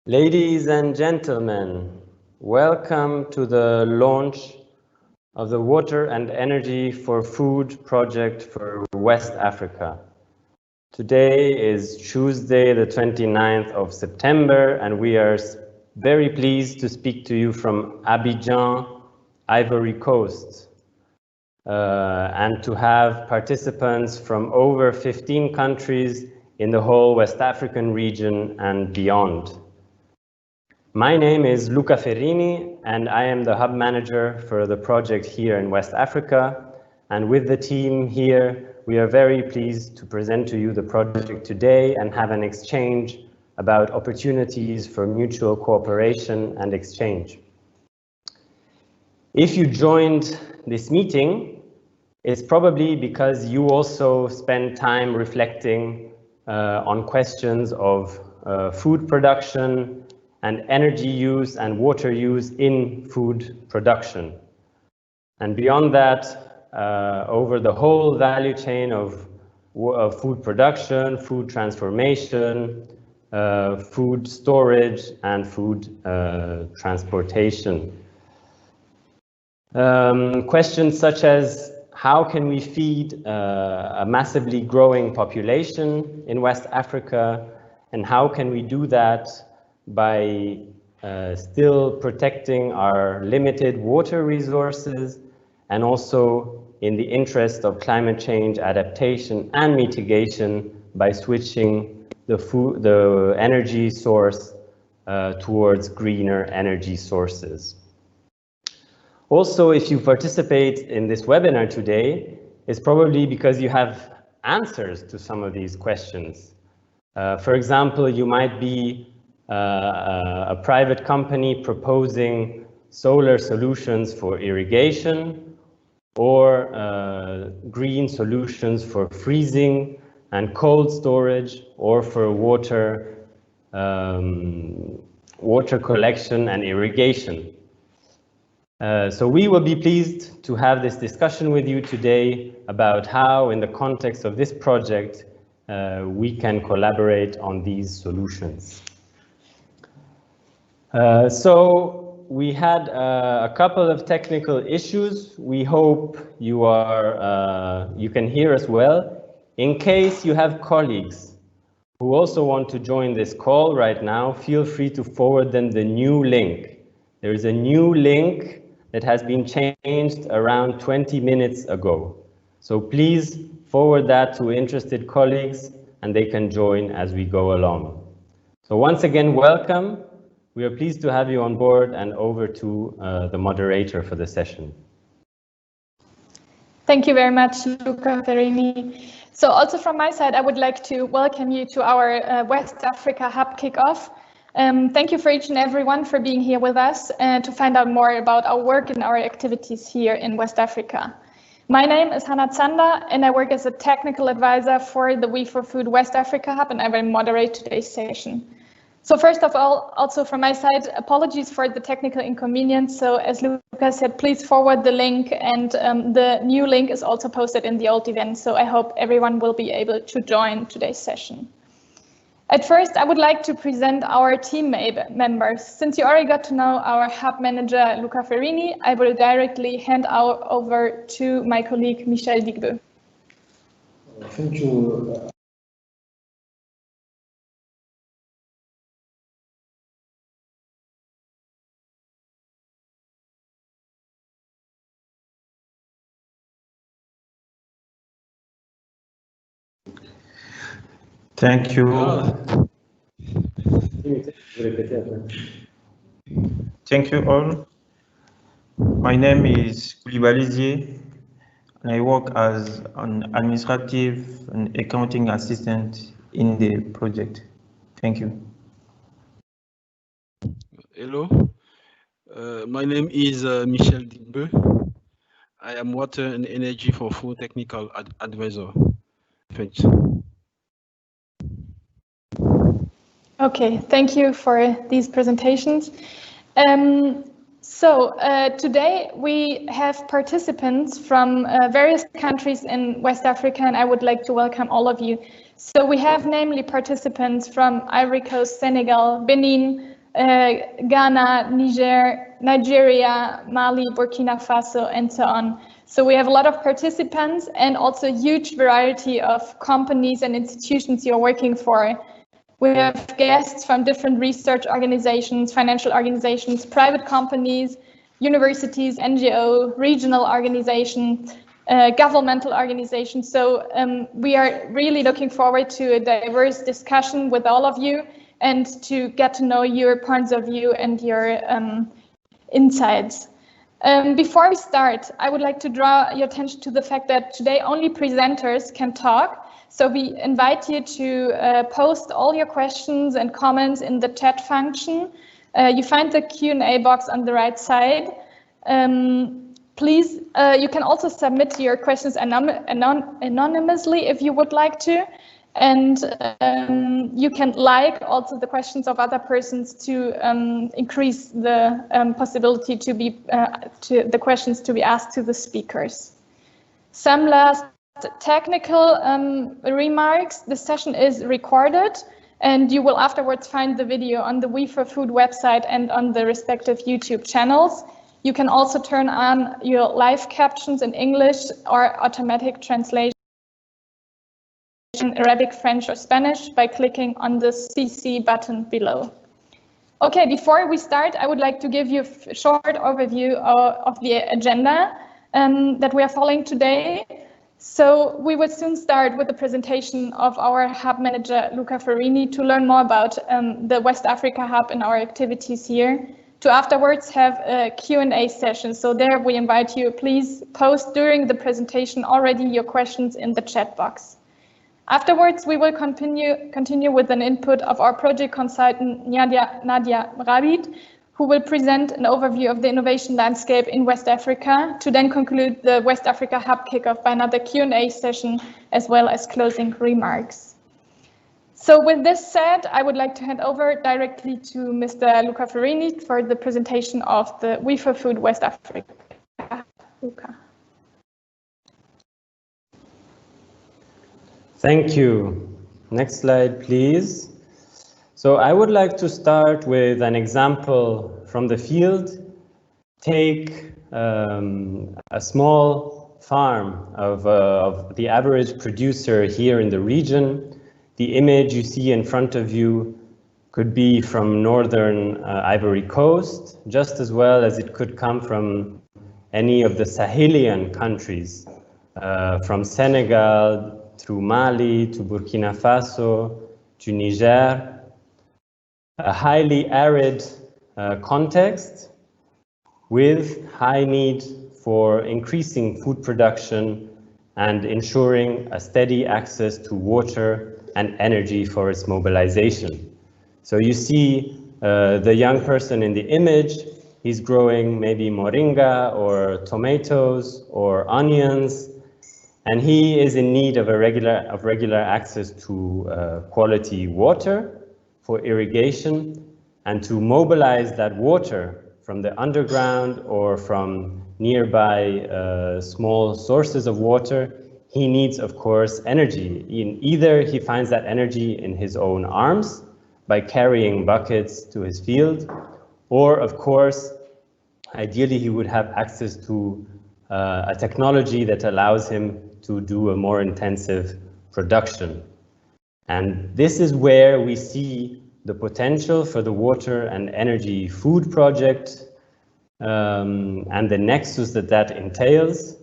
Ladies and gentlemen, welcome to the launch of the Water and Energy for Food project for West Africa. Today is Tuesday, the 29th of September, and we are very pleased to speak to you from Abidjan, Ivory Coast, and to have participants from over 15 countries in the whole West African region and beyond. My name is Luca Ferrini, and I am the hub manager for the project here in West Africa. And with the team here, we are very pleased to present to you the project today and have an exchange about opportunities for mutual cooperation and exchange. If you joined this meeting, it's probably because you also spend time reflecting on questions of food production and energy use and water use in food production. And beyond that, over the whole value chain of food production, food transformation, food storage, and food transportation. Questions such as how can we feed a massively growing population in West Africa, and how can we do that by still protecting our limited water resources, and also in the interest of climate change adaptation and mitigation by switching the energy source towards greener energy sources. Also, if you participate in this webinar today, it's probably because you have answers to some of these questions. For example, you might be a private company proposing solar solutions for irrigation, or green solutions for freezing and cold storage, or for water collection and irrigation. So we will be pleased to have this discussion with you today about how, in the context of this project, we can collaborate on these solutions. So we had a couple of technical issues. We hope you can hear us well. In case you have colleagues who also want to join this call right now, feel free to forward them the new link. There is a new link that has been changed around 20 minutes ago. So please forward that to interested colleagues and they can join as we go along. So once again, welcome. We are pleased to have you on board, and over to the moderator for the session. Thank you very much, Luca Ferrini. So also from my side, I would like to welcome you to our West Africa Hub Kickoff. Thank you for each and everyone for being here with us to find out more about our work and our activities here in West Africa. My name is Hannah Zander, and I work as a technical advisor for the We for Food West Africa Hub, and I will moderate today's session. So first of all, also from my side, apologies for the technical inconvenience. So as Luca said, please forward the link, and the new link is also posted in the old event. So I hope everyone will be able to join today's session. At first, I would like to present our team members. Since you already got to know our hub manager, Luca Ferrini, I will directly hand over to my colleague, Michel Digbeu. Thank you. Thank you. Thank you all. My name is Koulibaly, and I work as an administrative and accounting assistant in the project. Thank you. Hello, my name is Michel Digbeu. I am Water and Energy for Food Technical Advisor. Thanks. Okay, thank you for these presentations. Today we have participants from various countries in West Africa, and I would like to welcome all of you. So we have namely participants from Ivory Coast, Senegal, Benin, Ghana, Nigeria, Mali, Burkina Faso, and so on. So we have a lot of participants and also a huge variety of companies and institutions you're working for. We have guests from different research organizations, financial organizations, private companies, universities, NGO, regional organizations, governmental organizations. So we are really looking forward to a diverse discussion with all of you and to get to know your points of view and your insights. Before we start, I would like to draw your attention to the fact that today only presenters can talk. So we invite you to post all your questions and comments in the chat function. You find the Q&A box on the right side. Please, you can also submit your questions anonymously if you would like to. And you can like also the questions of other persons to increase the possibility to the questions to be asked to the speakers. Some last technical remarks. The session is recorded and you will afterwards find the video on the We4Food website and on the respective YouTube channels. You can also turn on your live captions in English or automatic translation in Arabic, French, or Spanish by clicking on the CC button below. Okay, before we start, I would like to give you a short overview of the agenda that we are following today. So we will soon start with the presentation of our hub manager, Luca Ferrini, to learn more about the West Africa hub and our activities here. To afterwards have a Q&A session. So there we invite you, please post during the presentation already your questions in the chat box. Afterwards, we will continue with an input of our project consultant, Nadia Rabid, who will present an overview of the innovation landscape in West Africa, to then conclude the West Africa Hub Kickoff by another Q&A session, as well as closing remarks. So with this said, I would like to hand over directly to Mr. Luca Ferrini for the presentation of the We4Food West Africa. Luca. Thank you. Next slide, please. So I would like to start with an example from the field. Take a small farm of the average producer here in the region. The image you see in front of you could be from northern Ivory Coast, just as well as it could come from any of the Sahelian countries, from Senegal through Mali to Burkina Faso to Niger. A highly arid context with high need for increasing food production and ensuring a steady access to water and energy for its mobilization. So you see the young person in the image, he's growing maybe moringa or tomatoes or onions, and he is in need of regular access to quality water for irrigation, and to mobilize that water from the underground or from nearby small sources of water, he needs, of course, energy. Either he finds that energy in his own arms by carrying buckets to his field, or, of course, ideally he would have access to a technology that allows him to do a more intensive production. And this is where we see the potential for the Water and Energy Food Project and the nexus that entails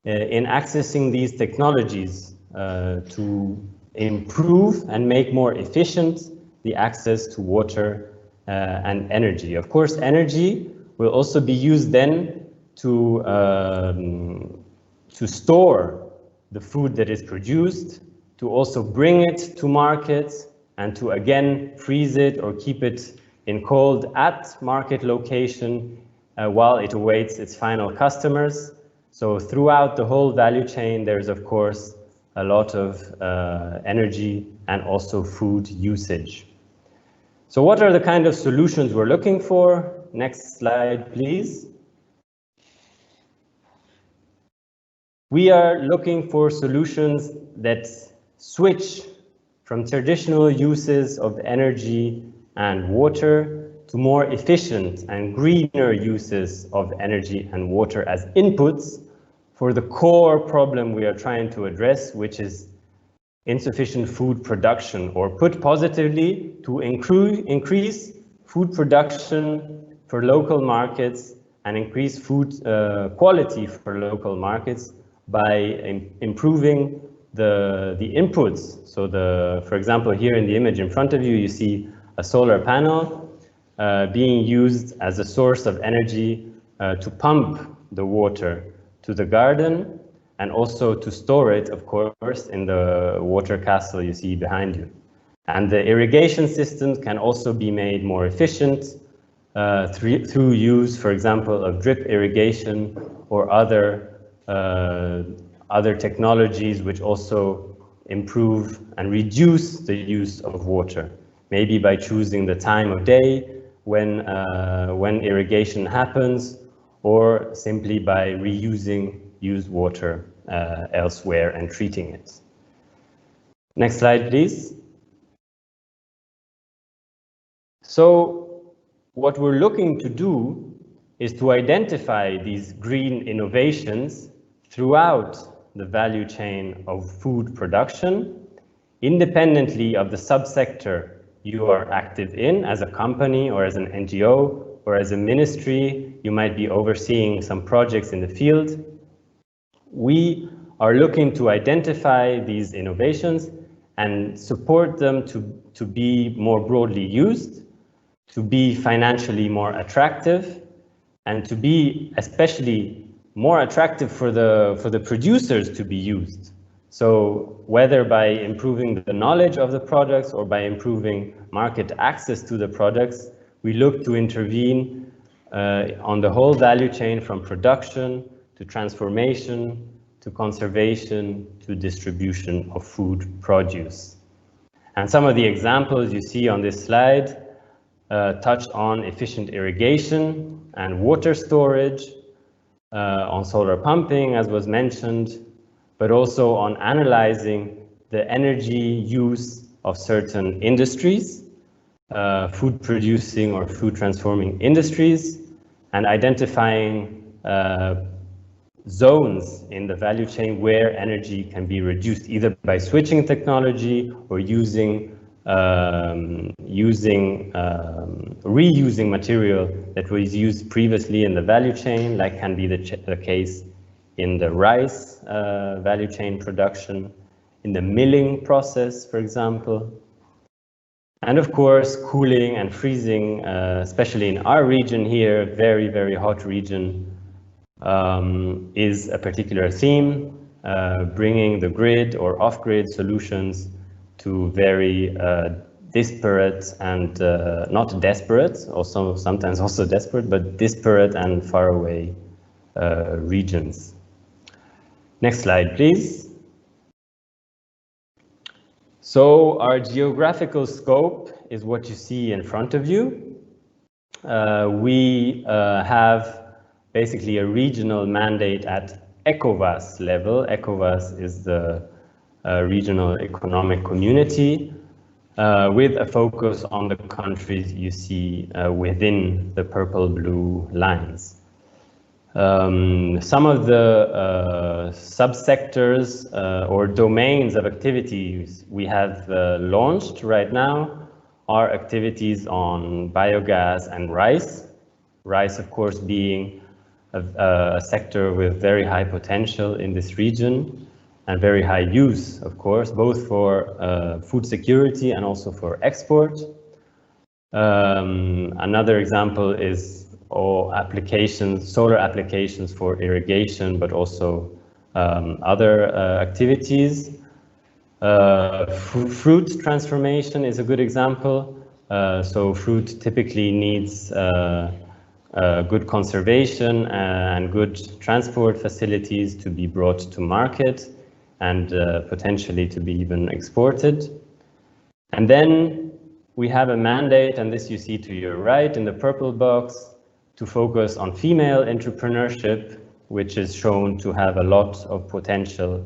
in accessing these technologies to improve and make more efficient the access to water and energy. Of course, energy will also be used then to store the food that is produced, to also bring it to market, and to again freeze it or keep it in cold at market location while it awaits its final customers. So throughout the whole value chain, there's of course a lot of energy and also food usage. So what are the kind of solutions we're looking for? Next slide, please. We are looking for solutions that switch from traditional uses of energy and water to more efficient and greener uses of energy and water as inputs for the core problem we are trying to address, which is insufficient food production, or put positively, to increase food production for local markets and increase food quality for local markets by improving the inputs. So for example, here in the image in front of you, you see a solar panel being used as a source of energy to pump the water to the garden, and also to store it, of course, in the water castle you see behind you. And the irrigation systems can also be made more efficient through use, for example, of drip irrigation or other technologies which also improve and reduce the use of water. Maybe by choosing the time of day when irrigation happens, or simply by reusing used water elsewhere and treating it. Next slide, please. So what we're looking to do is to identify these green innovations throughout the value chain of food production, independently of the subsector you are active in as a company or as an NGO or as a ministry. You might be overseeing some projects in the field. We are looking to identify these innovations and support them to be more broadly used, to be financially more attractive, and to be especially more attractive for the producers to be used. So whether by improving the knowledge of the products or by improving market access to the products, we look to intervene on the whole value chain, from production to transformation to conservation to distribution of food produce. And some of the examples you see on this slide touch on efficient irrigation and water storage, on solar pumping, as was mentioned, but also on analyzing the energy use of certain industries, food producing or food transforming industries, and identifying zones in the value chain where energy can be reduced, either by switching technology or reusing material that was used previously in the value chain, like can be the case in the rice value chain production, in the milling process, for example. And of course, cooling and freezing, especially in our region here, very, very hot region, is a particular theme, bringing the grid or off-grid solutions to very disparate and not desperate, also sometimes also desperate, but disparate and faraway regions. Next slide, please. So our geographical scope is what you see in front of you. We have basically a regional mandate at ECOWAS level. ECOWAS is the regional economic community, with a focus on the countries you see within the purple-blue lines. Some of the subsectors or domains of activities we have launched right now are activities on biogas and rice. Rice, of course, being a sector with very high potential in this region and very high use, of course, both for food security and also for export. Another example is solar applications for irrigation, but also other activities. Fruit transformation is a good example. So fruit typically needs good conservation and good transport facilities to be brought to market and potentially to be even exported. And then we have a mandate, and this you see to your right in the purple box, to focus on female entrepreneurship, which is shown to have a lot of potential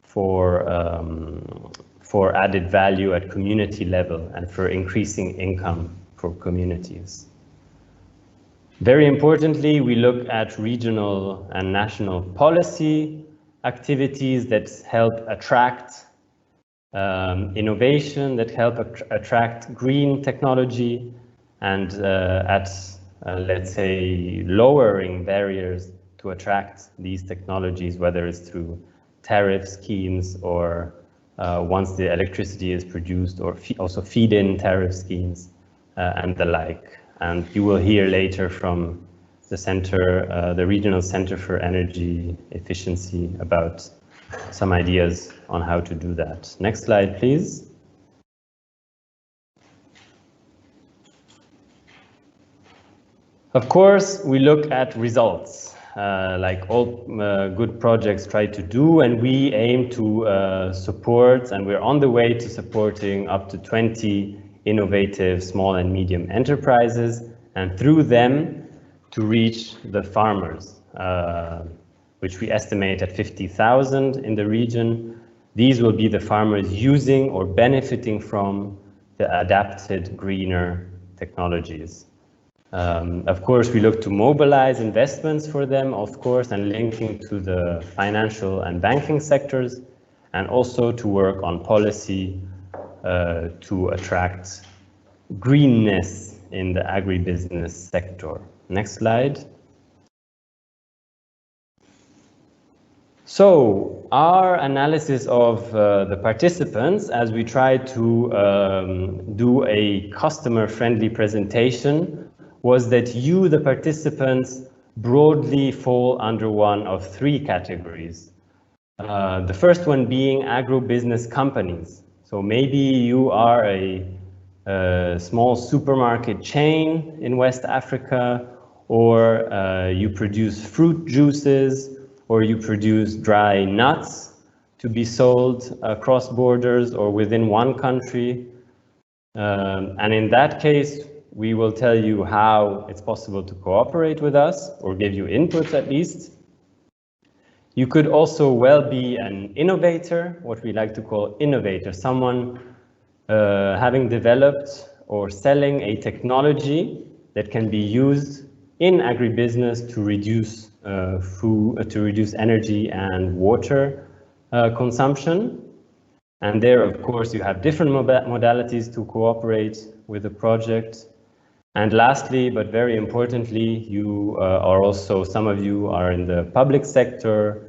for added value at community level and for increasing income for communities. Very importantly, we look at regional and national policy activities that help attract innovation, that help attract green technology, and let's say, lowering barriers to attract these technologies, whether it's through tariff schemes or once the electricity is produced, or also feed-in tariff schemes and the like. And you will hear later from the center, the Regional Center for Energy Efficiency, about some ideas on how to do that. Next slide, please. Of course, we look at results, like all good projects try to do, and we aim to support, and we're on the way to supporting up to 20 innovative small and medium enterprises, and through them to reach the farmers, which we estimate at 50,000 in the region. These will be the farmers using or benefiting from the adapted greener technologies. Of course, we look to mobilize investments for them, of course, and linking to the financial and banking sectors, and also to work on policy to attract greenness in the agribusiness sector. Next slide. So our analysis of the participants, as we try to do a customer-friendly presentation, was that you, the participants, broadly fall under one of three categories. The first one being agribusiness companies. So maybe you are a small supermarket chain in West Africa, or you produce fruit juices, or you produce dry nuts to be sold across borders or within one country. And in that case, we will tell you how it's possible to cooperate with us, or give you inputs at least. You could also well be an innovator, what we like to call innovator, someone having developed or selling a technology that can be used in agribusiness to reduce to reduce energy and water consumption. And there, of course, you have different modalities to cooperate with the project. And lastly, but very importantly, you are also, some of you are in the public sector,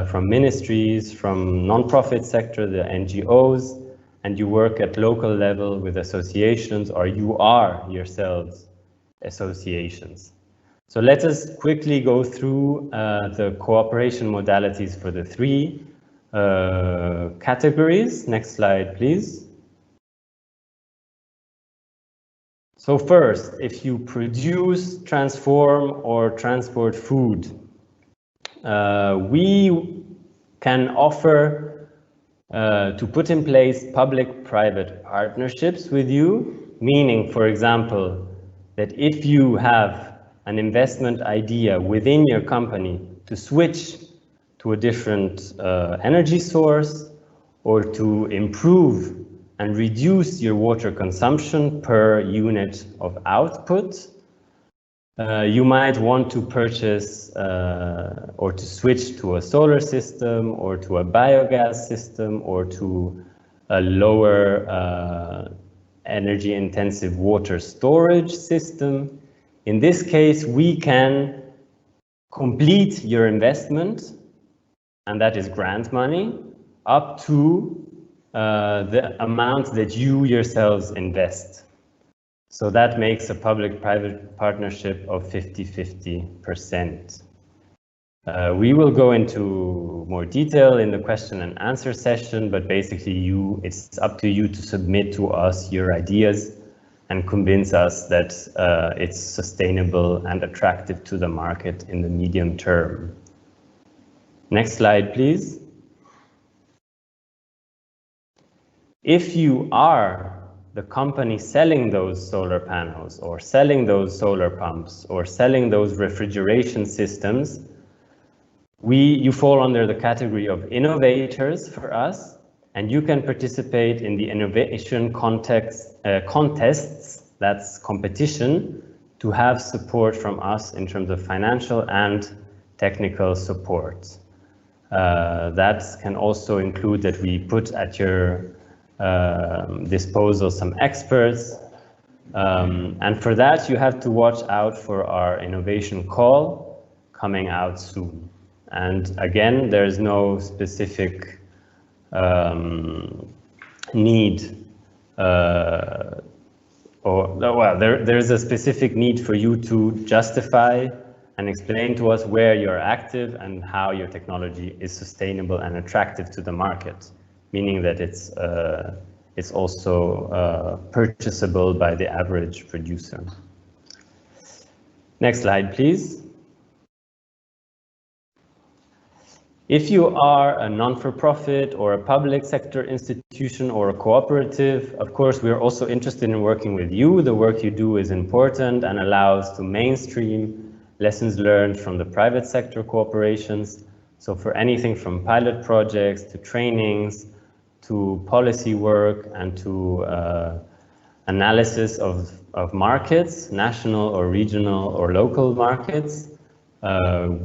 from ministries, from non-profit sector, the NGOs, and you work at local level with associations, or you are yourselves associations. So let us quickly go through the cooperation modalities for the three categories. Next slide, please. So first, if you produce, transform, or transport food, we can offer to put in place public-private partnerships with you, meaning, for example, that if you have an investment idea within your company to switch to a different energy source, or to improve and reduce your water consumption per unit of output, you might want to purchase or to switch to a solar system, or to a biogas system, or to a lower energy intensive water storage system. In this case, we can complete your investment, and that is grant money, up to the amount that you yourselves invest. So that makes a public-private partnership of 50-50%. We will go into more detail in the question and answer session, but basically it's up to you to submit to us your ideas and convince us that it's sustainable and attractive to the market in the medium term. Next slide, please. If you are the company selling those solar panels, or selling those solar pumps, or selling those refrigeration systems, you fall under the category of innovators for us, and you can participate in the innovation contests, that's competition, to have support from us in terms of financial and technical support. That can also include that we put at your disposal some experts. And for that, you have to watch out for our innovation call coming out soon. And again, there is no specific need, there's a specific need for you to justify and explain to us where you're active and how your technology is sustainable and attractive to the market, meaning that it's also purchasable by the average producer. Next slide, please. If you are a non-for-profit or a public sector institution or a cooperative, of course, we are also interested in working with you. The work you do is important and allows to mainstream lessons learned from the private sector cooperations. So for anything from pilot projects to trainings, to policy work and to analysis of markets, national or regional or local markets,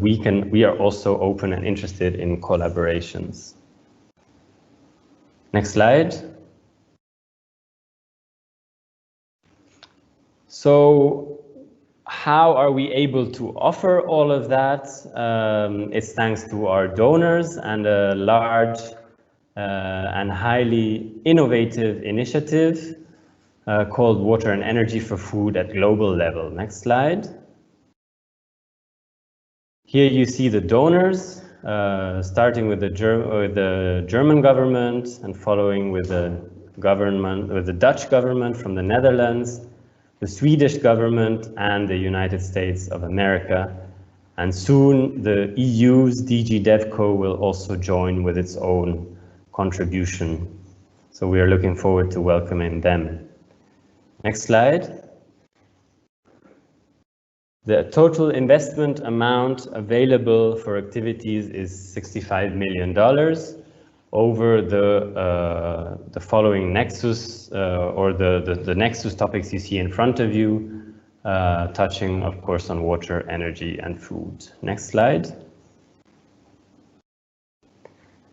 we are also open and interested in collaborations. Next slide. So how are we able to offer all of that? It's thanks to our donors and a large and highly innovative initiative called Water and Energy for Food at global level. Next slide. Here you see the donors, starting with the German government and following with the Dutch government from the Netherlands, the Swedish government and the United States of America. And soon the EU's DG DevCo will also join with its own contribution. So we are looking forward to welcoming them. Next slide. The total investment amount available for activities is $65 million over the following nexus or the nexus topics you see in front of you, touching, of course, on water, energy, and food. Next slide.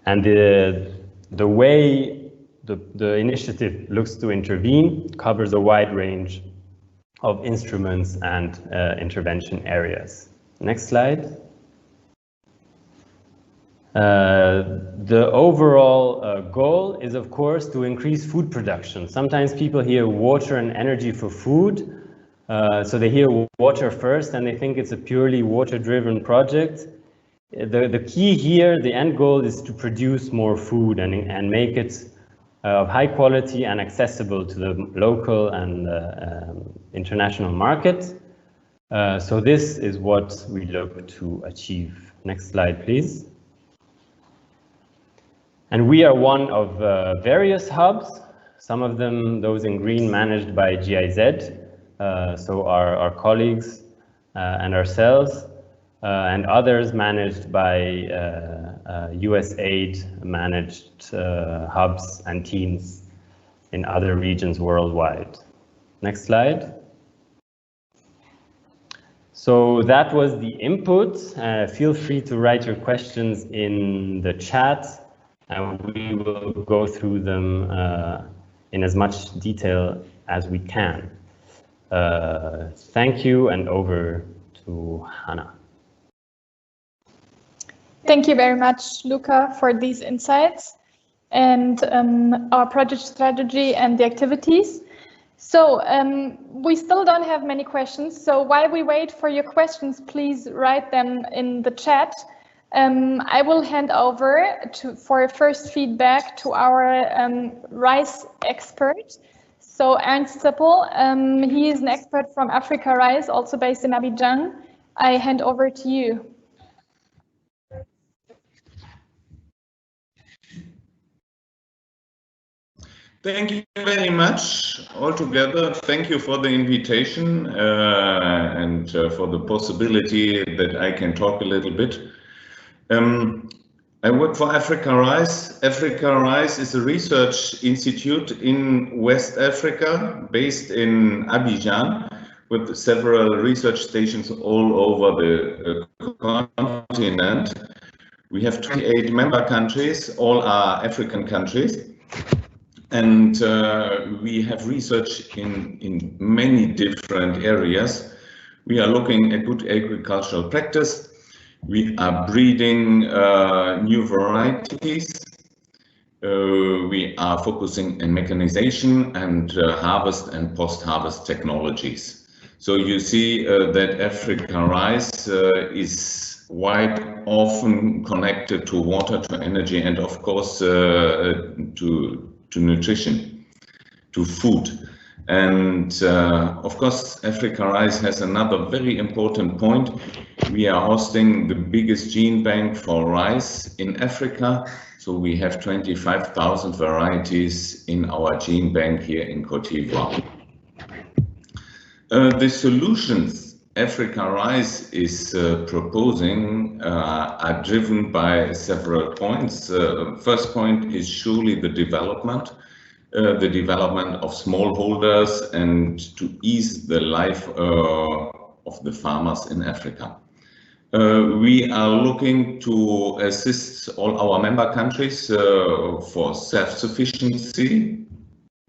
And the way the initiative looks to intervene covers a wide range of instruments and intervention areas. Next slide. The overall goal is, of course, to increase food production. Sometimes people hear water and energy for food, so they hear water first and they think it's a purely water-driven project. The key here, the end goal, is to produce more food and make it of high quality and accessible to the local and international market. So this is what we look to achieve. Next slide, please. And we are one of various hubs, some of them, those in green, managed by GIZ, so our colleagues and ourselves, and others managed by USAID managed hubs and teams in other regions worldwide. Next slide. So that was the input. Feel free to write your questions in the chat and we will go through them in as much detail as we can. Thank you, and over to Hannah. Thank you very much, Luca, for these insights and our project strategy and the activities. So we still don't have many questions. So while we wait for your questions, please write them in the chat. I will hand over for first feedback to our rice expert. So Ernst Zippel, he is an expert from Africa Rice, also based in Abidjan. I hand over to you. Thank you very much all together. Thank you for the invitation and for the possibility that I can talk a little bit. I work for Africa Rice. Africa Rice is a research institute in West Africa based in Abidjan. with several research stations all over the continent. We have 28 member countries, all are African countries. And we have research in many different areas. We are looking at good agricultural practice. We are breeding new varieties. We are focusing on mechanization and harvest and post-harvest technologies. So you see that Africa rice is quite often connected to water, to energy, and of course to nutrition, to food. And of course, Africa rice has another very important point. We are hosting the biggest gene bank for rice in Africa. So we have 25,000 varieties in our gene bank here in Côte d'Ivoire. The solutions Africa rice is proposing are driven by several points. First point is surely the development of smallholders and to ease the life of the farmers in Africa. We are looking to assist all our member countries for self-sufficiency,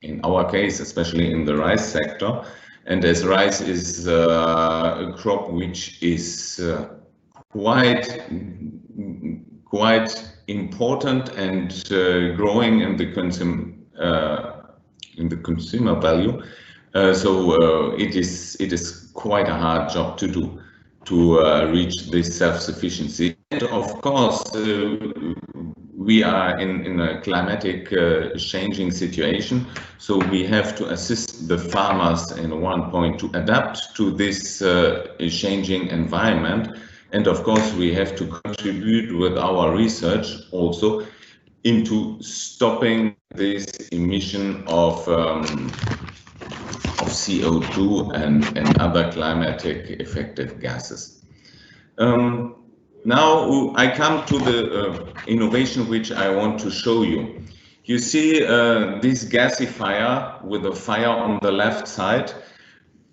in our case, especially in the rice sector. And as rice is a crop which is quite important and growing in the consumer value, so it is quite a hard job to do to reach this self-sufficiency. And of course, we are in a climatic changing situation, so we have to assist the farmers in one point to adapt to this changing environment. And of course, we have to contribute with our research also into stopping this emission of CO2 and other climatic effective gases. Now I come to the innovation which I want to show you. You see this gasifier with a fire on the left side.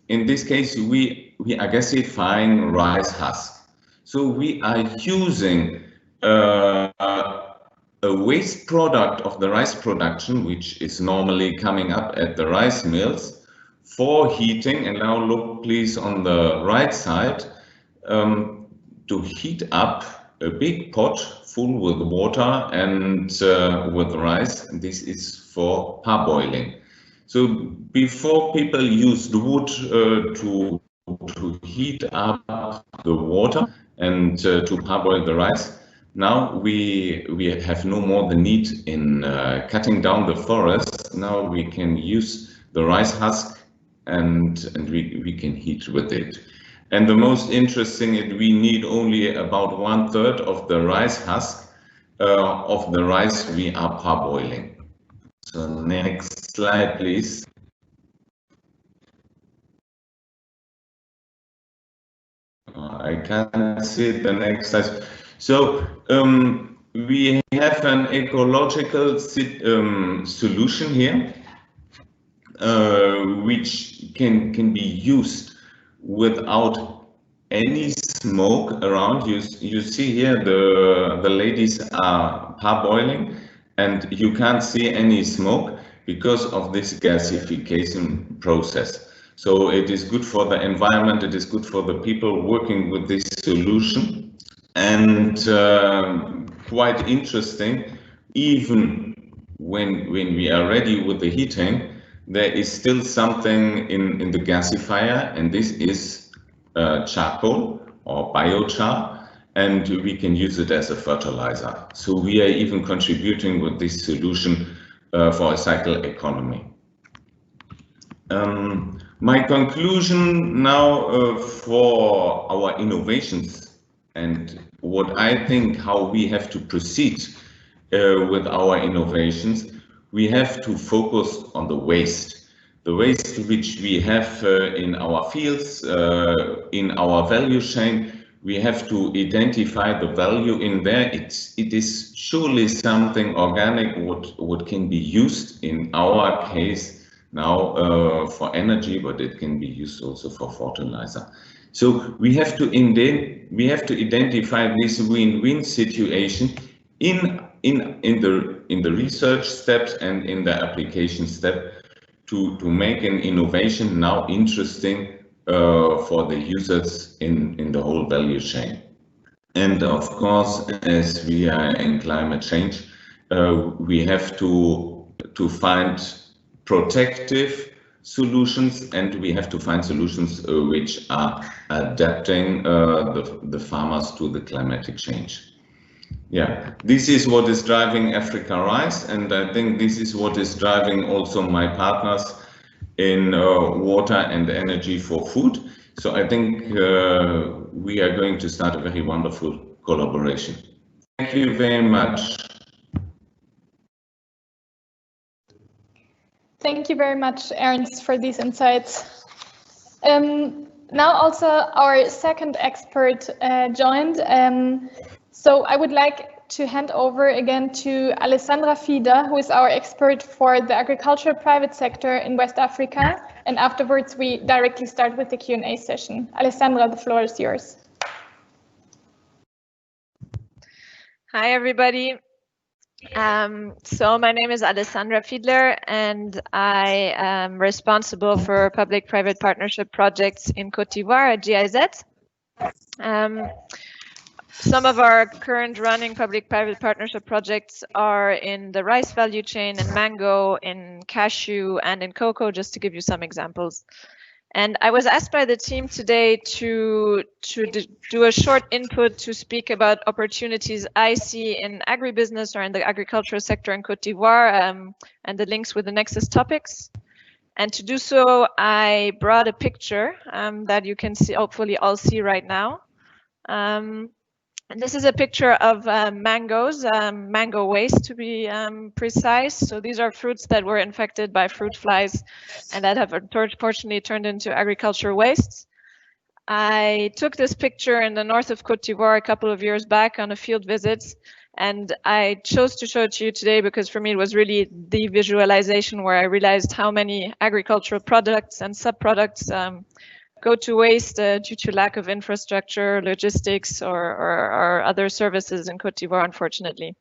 In this case, we are gasifying rice husk. So we are using a waste product of the rice production, which is normally coming up at the rice mills, for heating. And now look please on the right side, to heat up a big pot full with water and with rice. This is for parboiling. So before people used wood to heat up the water and to parboil the rice, now we have no more the need in cutting down the forest. Now we can use the rice husk and we can heat with it. And the most interesting is we need only about 1/3 of the rice husk of the rice we are parboiling. So next slide, please. I can't see the next slide. So we have an ecological solution here, which can be used without any smoke around. You see here the ladies are parboiling and you can't see any smoke because of this gasification process. So it is good for the environment, it is good for the people working with this solution, and quite interesting, even when we are ready with the heating, there is still something in the gasifier, and this is charcoal or biochar, and we can use it as a fertilizer. So we are even contributing with this solution for a cycle economy. My conclusion now for our innovations and what I think how we have to proceed with our innovations. We have to focus on the waste which we have in our fields, in our value chain. We have to identify the value in there. It is surely something organic what can be used, in our case now for energy, but it can be used also for fertilizer. So we have to identify this win-win situation in the research steps and in the application step to make an innovation now interesting for the users in the whole value chain. And of course, as we are in climate change, we have to find protective solutions, and we have to find solutions which are adapting the farmers to the climatic change. Yeah, this is what is driving Africa RIH, and I think this is what is driving also my partners in water and energy for food. So I think we are going to start a very wonderful collaboration. Thank you very much. Thank you very much, Ernst, for these insights. Now also our second expert joined. So I would like to hand over again to Alessandra Fieder, who is our expert for the agricultural private sector in West Africa. And afterwards, we directly start with the Q&A session. Alessandra, the floor is yours. Hi, everybody. So my name is Alessandra Fiedler, and I am responsible for public-private partnership projects in Côte d'Ivoire at GIZ. Some of our current running public-private partnership projects are in the rice value chain, in mango, in cashew, and in cocoa, just to give you some examples. And I was asked by the team today to do a short input to speak about opportunities I see in agribusiness or in the agricultural sector in Côte d'Ivoire, and the links with the Nexus topics. And to do so, I brought a picture that you can see, hopefully all see right now. And this is a picture of mangoes, mango waste to be precise. So these are fruits that were infected by fruit flies and that have unfortunately turned into agricultural wastes. I took this picture in the north of Côte d'Ivoire a couple of years back on a field visit, and I chose to show it to you today because for me it was really the visualization where I realized how many agricultural products and sub-products go to waste due to lack of infrastructure, logistics, or other services in Côte d'Ivoire, unfortunately.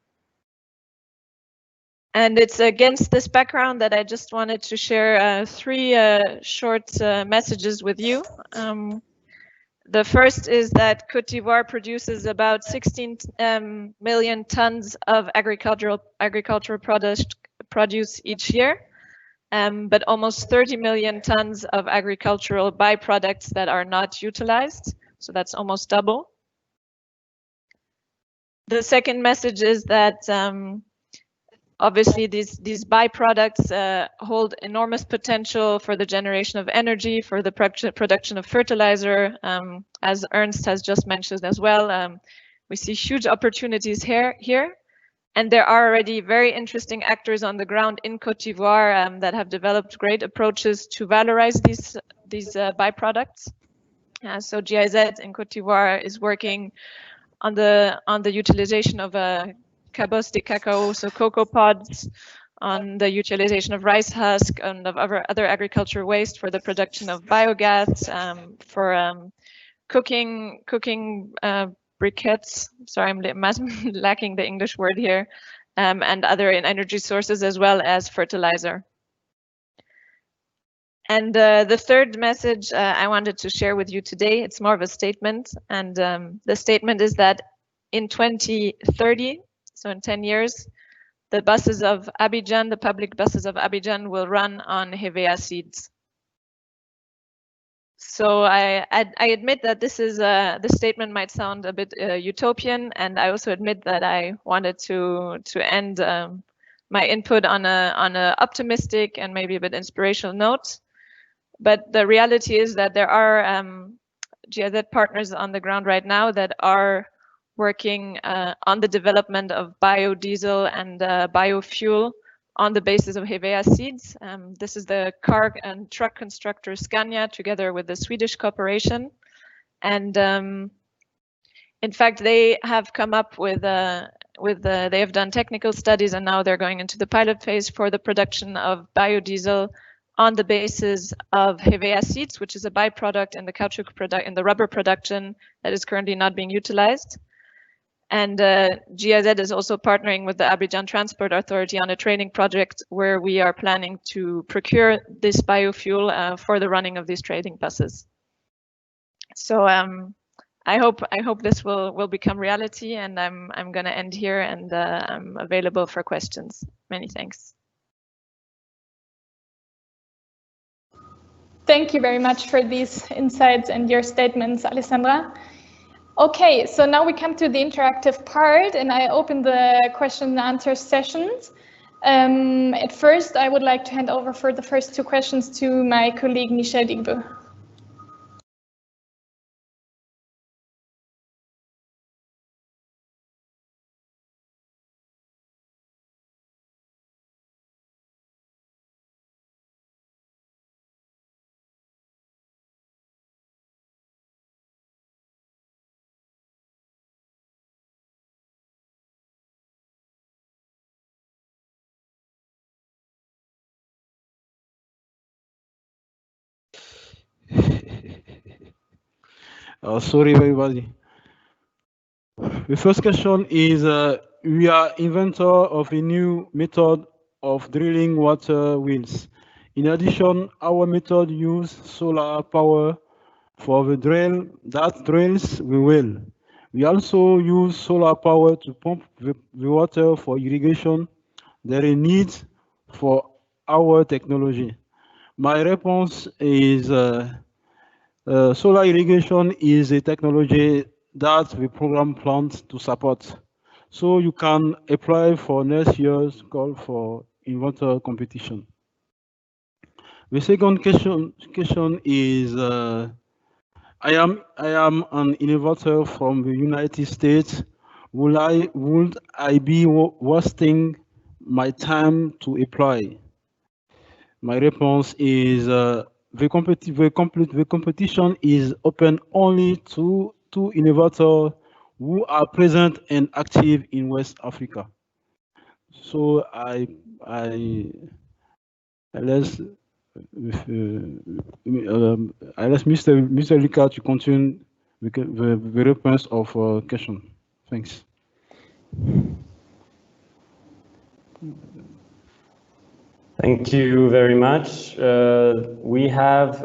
And it's against this background that I just wanted to share three short messages with you. The first is that Côte d'Ivoire produces about 16 million tons of agricultural produce each year. But almost 30 million tons of agricultural byproducts that are not utilized. So that's almost double. The second message is that obviously these byproducts hold enormous potential for the generation of energy, for the production of fertilizer, as Ernst has just mentioned as well. We see huge opportunities here. And there are already very interesting actors on the ground in Côte d'Ivoire that have developed great approaches to valorize these byproducts. So GIZ in Côte d'Ivoire is working on the utilization of cabos de cacao, so cocoa pods, on the utilization of rice husk and of other agricultural waste for the production of biogas, for cooking briquettes, sorry, I'm lacking the English word here, and other energy sources as well as fertilizer. And the third message I wanted to share with you today, it's more of a statement, and the statement is that in 2030, so in 10 years, the buses of Abidjan, the public buses of Abidjan will run on Hevea seeds. So I admit that this statement might sound a bit utopian, and I also admit that I wanted to end my input on a optimistic and maybe a bit inspirational note. But the reality is that there are GIZ partners on the ground right now that are working on the development of biodiesel and biofuel on the basis of Hevea seeds. This is the car and truck constructor Scania together with the Swedish corporation. And in fact, they have come up with they have done technical studies, and now they're going into the pilot phase for the production of biodiesel on the basis of hevea seeds, which is a byproduct in the caoutchouc product in the rubber production that is currently not being utilized. And GIZ is also partnering with the Abidjan Transport Authority on a training project where we are planning to procure this biofuel for the running of these trading buses. So I hope this will become reality, and I'm going to end here, and I'm available for questions. Many thanks. Thank you very much for these insights and your statements, Alessandra. Okay, so now we come to the interactive part, and I open the question and answer sessions. At first, I would like to hand over for the first two questions to my colleague, Michel Digbe. Sorry, everybody. The first question is, we are inventor of a new method of drilling water wells. In addition, our method uses solar power for the drill that drills the well. We also use solar power to pump the water for irrigation. There is a need for our technology. My response is solar irrigation is a technology that the program plans to support. So you can apply for next year's call for inventor competition. The second question is, I am an innovator from the United States. Would I be wasting my time to apply? My response is the competition is open only to innovators who are present and active in West Africa. So I laisse Mr. Lucas to continue the response of question. Thanks. Thank you very much. We have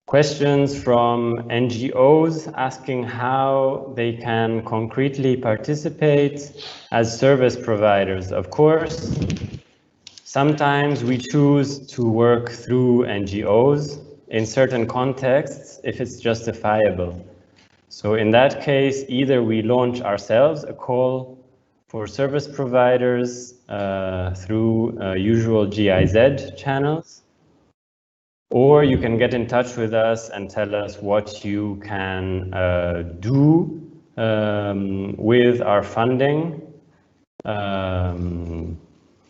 questions from NGOs asking how they can concretely participate as service providers. Of course, sometimes we choose to work through NGOs in certain contexts if it's justifiable. So in that case, either we launch ourselves a call for service providers through usual GIZ channels, or you can get in touch with us and tell us what you can do with our funding.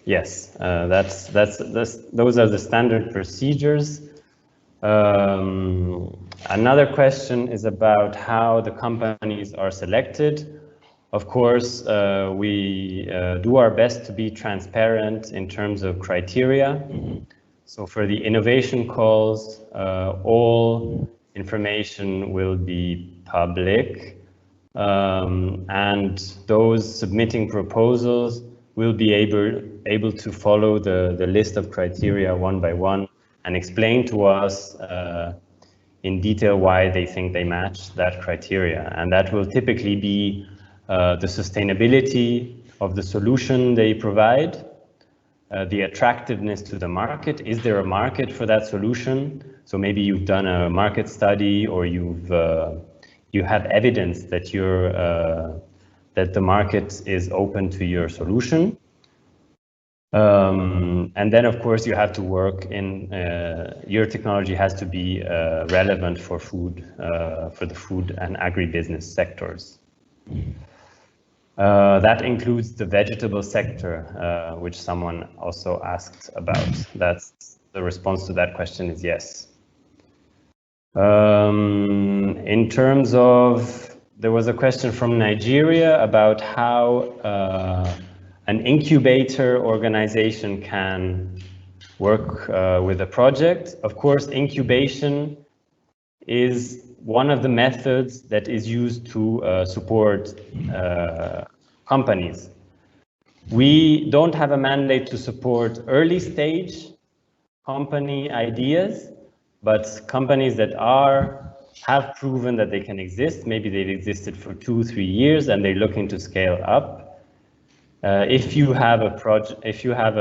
Yes, those are the standard procedures. Another question is about how the companies are selected. Of course, we do our best to be transparent in terms of criteria. So for the innovation calls, all information will be public, and those submitting proposals will be able to follow the list of criteria one by one and explain to us in detail why they think they match that criteria. And that will typically be the sustainability of the solution they provide, the attractiveness to the market. Is there a market for that solution? So maybe you've done a market study, or you have evidence that that the market is open to your solution. And then, of course, you have to work in, your technology has to be relevant for food, for the food and agribusiness sectors. That includes the vegetable sector, which someone also asked about. That's the response to that question is yes. In terms of, there was a question from Nigeria about how an incubator organization can work with a project. Of course, incubation is one of the methods that is used to support companies. We don't have a mandate to support early stage company ideas, but companies that have proven that they can exist. Maybe they've existed for 2-3 years and they're looking to scale up. If you have a project, if you have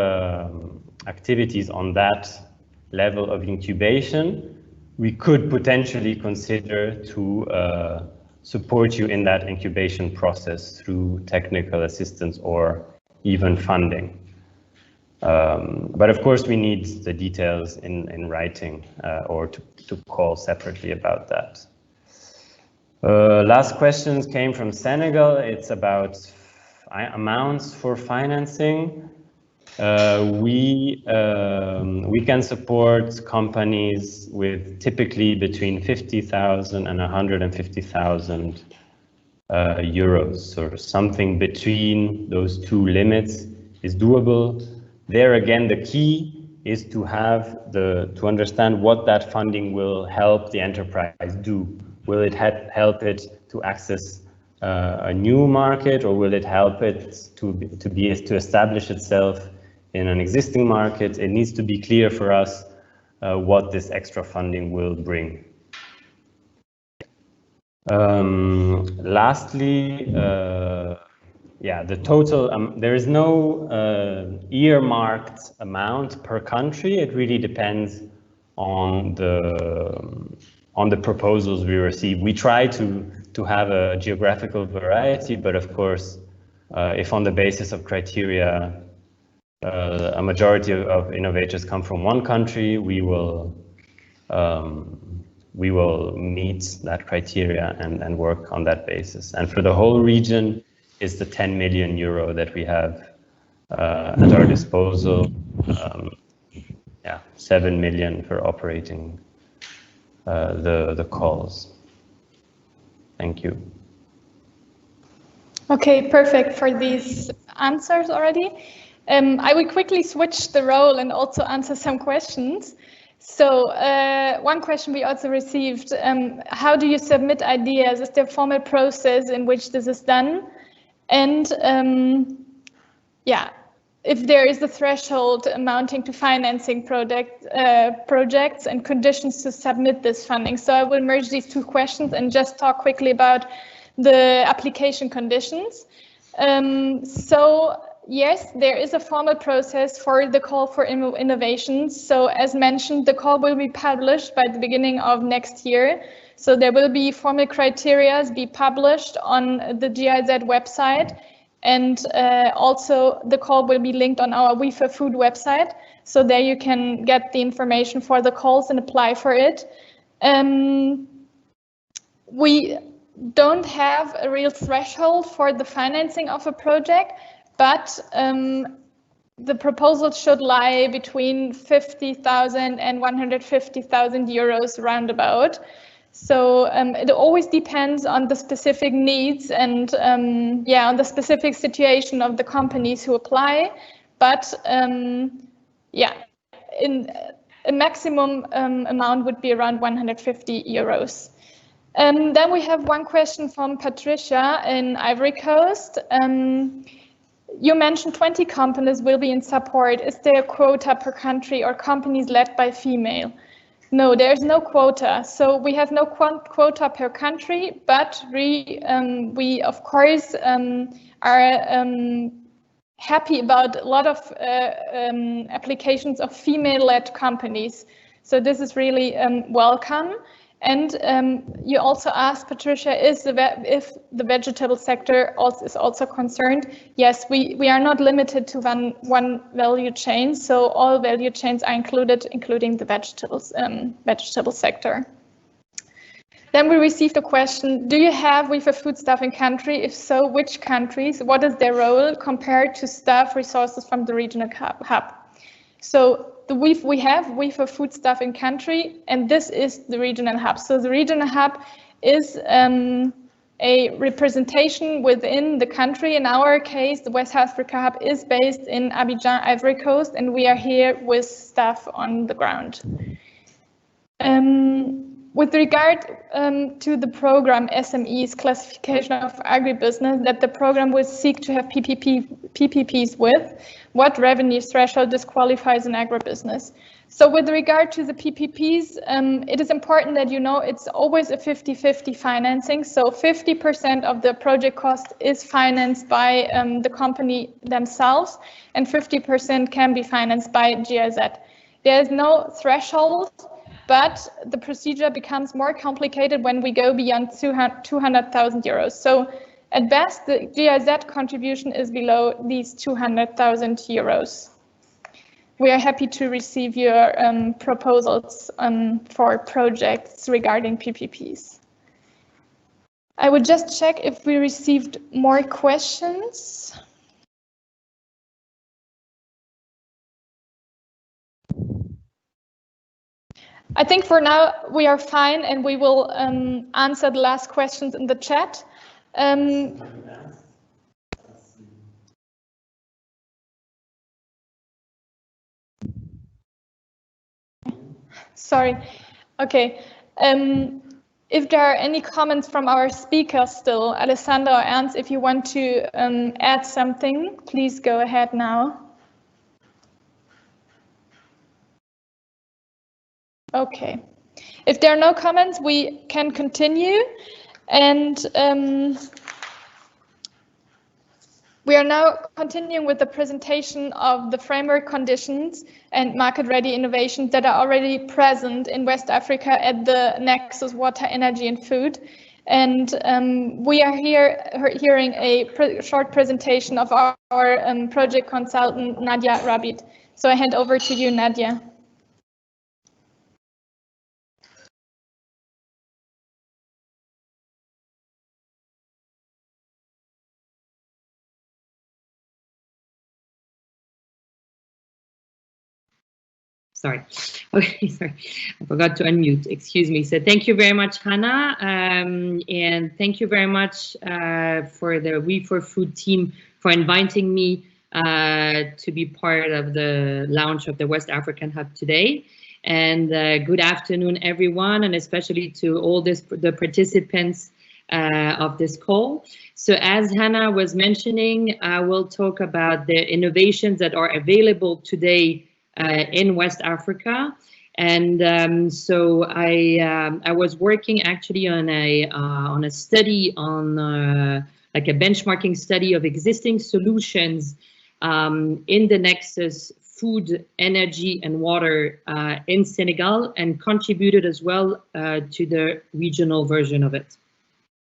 activities on that level of incubation, we could potentially consider to support you in that incubation process through technical assistance or even funding. But of course, we need the details in writing or to call separately about that. Last questions came from Senegal. It's about amounts for financing. We can support companies with typically between 50,000 and 150,000 euros. So something between those two limits is doable. There again, the key is to have to understand what that funding will help the enterprise do. Will it help it to access a new market, or will it help it to establish itself in an existing market? It needs to be clear for us what this extra funding will bring. Lastly, the total, there is no earmarked amount per country. It really depends on the proposals we receive. We try to have a geographical variety, but of course, if on the basis of criteria, a majority of innovators come from one country, we will meet that criteria and work on that basis. And for the whole region, is the 10 million euro that we have at our disposal. 7 million for operating the calls. Thank you. Okay, perfect for these answers already. I will quickly switch the role and also answer some questions. So one question we also received, how do you submit ideas? Is there a formal process in which this is done? And if there is a threshold amounting to financing projects and conditions to submit this funding. So I will merge these two questions and just talk quickly about the application conditions. So yes, there is a formal process for the call for innovations. So as mentioned, the call will be published by the beginning of next year. So there will be formal criteria be published on the GIZ website. And also the call will be linked on our We for Food website. So there you can get the information for the calls and apply for it. We don't have a real threshold for the financing of a project, but the proposal should lie between 50,000 and 150,000 euros roundabout. So it always depends on the specific needs and on the specific situation of the companies who apply. But in a maximum amount would be around 150 euros. Then we have one question from Patricia in Ivory Coast. You mentioned 20 companies will be in support. Is there a quota per country or companies led by female? No, there's no quota. So we have no quota per country, but we of course are happy about a lot of applications of female-led companies. So this is really welcome. And you also asked, Patricia, if the vegetable sector is also concerned. Yes, we are not limited to one value chain, so all value chains are included, including the vegetable sector. Then we received a question, do you have We for Food staff in country? If so, which countries? What is their role compared to staff resources from the regional hub? So we have We for Food staff in country, and this is the regional hub. So the regional hub is a representation within the country. In our case, the West Africa Hub is based in Abidjan, Ivory Coast, and we are here with staff on the ground. With regard to the program SMEs classification of agribusiness that the program will seek to have PPPs with, what revenue threshold disqualifies an agribusiness? So with regard to the PPPs, it is important that you know it's always a 50-50 financing. So 50% of the project cost is financed by the company themselves, and 50% can be financed by GIZ. There is no threshold, but the procedure becomes more complicated when we go beyond 200,000 euros. So at best, the GIZ contribution is below these 200,000 euros. We are happy to receive your proposals for projects regarding PPPs. I would just check if we received more questions. I think for now we are fine, and we will answer the last questions in the chat. Sorry. Okay. If there are any comments from our speakers still, Alessandra or Ernst, if you want to add something, please go ahead now. Okay. If there are no comments, we can continue. And we are now continuing with the presentation of the framework conditions and market-ready innovations that are already present in West Africa at the Nexus Water, Energy and Food. And we are here hearing a short presentation of our project consultant, Nadia Rabid. So I hand over to you, Nadia. Sorry. Okay, sorry. I forgot to unmute. Excuse me. So thank you very much, Hannah. And thank you very much for the We4Food team for inviting me to be part of the launch of the West African Hub today. And good afternoon, everyone, and especially to all the participants of this call. So as Hannah was mentioning, I will talk about the innovations that are available today in West Africa. And so I was working actually on a study on like a benchmarking study of existing solutions in the Nexus food, energy and water in Senegal, and contributed as well to the regional version of it.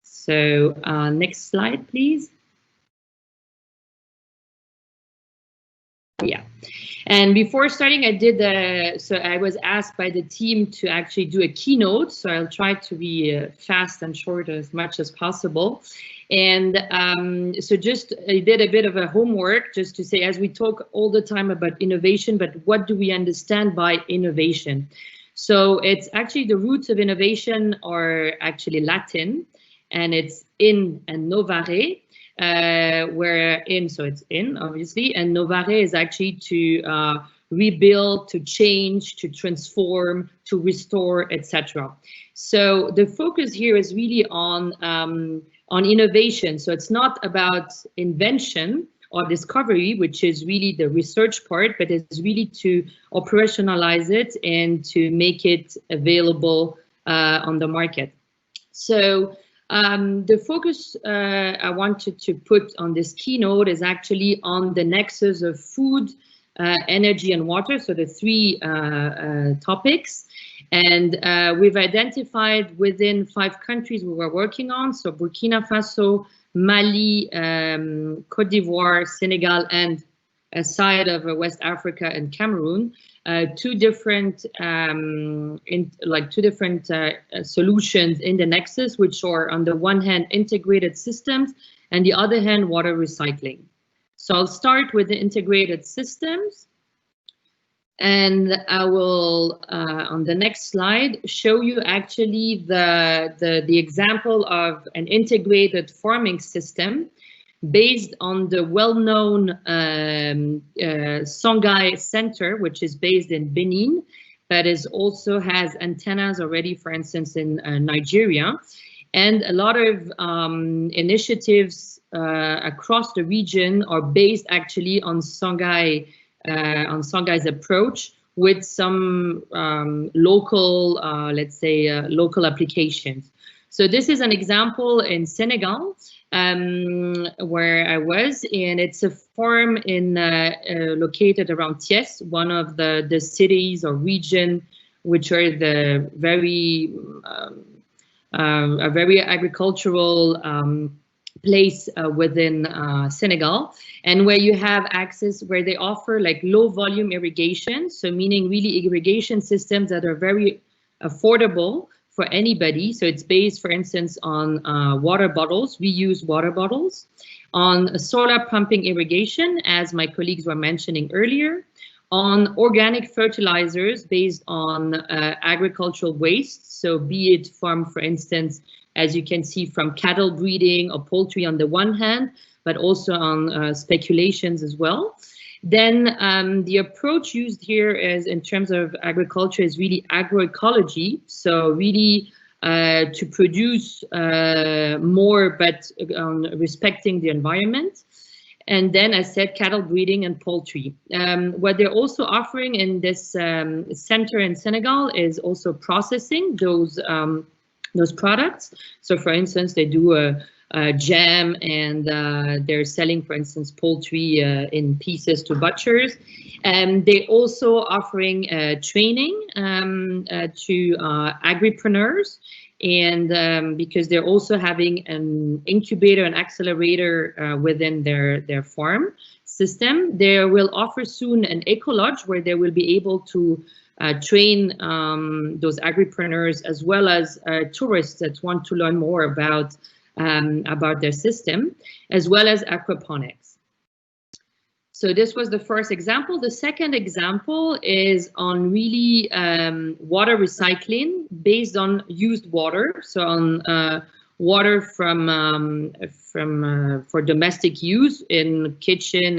So next slide, please. Yeah, and before starting, so I was asked by the team to actually do a keynote. So I'll try to be fast and short as much as possible. And so just I did a bit of a homework just to say, as we talk all the time about innovation, but what do we understand by innovation? So it's actually the roots of innovation are actually Latin, and it's in and novare. Where in, so it's in obviously, and novare is actually to rebuild, to change, to transform, to restore, etc. So the focus here is really on innovation. So it's not about invention or discovery, which is really the research part, but it's really to operationalize it and to make it available on the market. So the focus I wanted to put on this keynote is actually on the nexus of food, energy and water, so the three topics. And we've identified within 5 countries we were working on, so Burkina Faso, Mali, Côte d'Ivoire, Senegal, and a side of West Africa and Cameroon, two different solutions in the nexus, which are on the one hand integrated systems and the other hand water recycling. So I'll start with the integrated systems. And I will, on the next slide, show you actually the example of an integrated farming system based on the well-known Songhai Center, which is based in Benin, but also has antennas already, for instance, in Nigeria. And a lot of initiatives across the region are based actually on Songhai's approach, with some local, let's say, local applications. So this is an example in Senegal, where I was, and it's a farm in located around Thiès, one of the cities or region which are the very a very agricultural place within Senegal, and where you have access, where they offer like low volume irrigation, so meaning really irrigation systems that are very affordable for anybody. So it's based, for instance, on water bottles, reused water bottles, on solar pumping irrigation, as my colleagues were mentioning earlier, on organic fertilizers based on agricultural waste, so be it from, for instance, as you can see, from cattle breeding or poultry on the one hand, but also on speculations as well. Then the approach used here is, in terms of agriculture, is really agroecology. So really to produce more, but respecting the environment. And then, as said, cattle breeding and poultry. What they're also offering in this center in Senegal is also processing those products. So, for instance, they do a jam, and they're selling, for instance, poultry in pieces to butchers. And they're also offering training to agripreneurs, and because they're also having an incubator and accelerator within their farm system. They will offer soon an eco-lodge where they will be able to train those agripreneurs, as well as tourists that want to learn more about their system, as well as aquaponics. So this was the first example. The second example is on really water recycling based on used water. So on water for domestic use in kitchen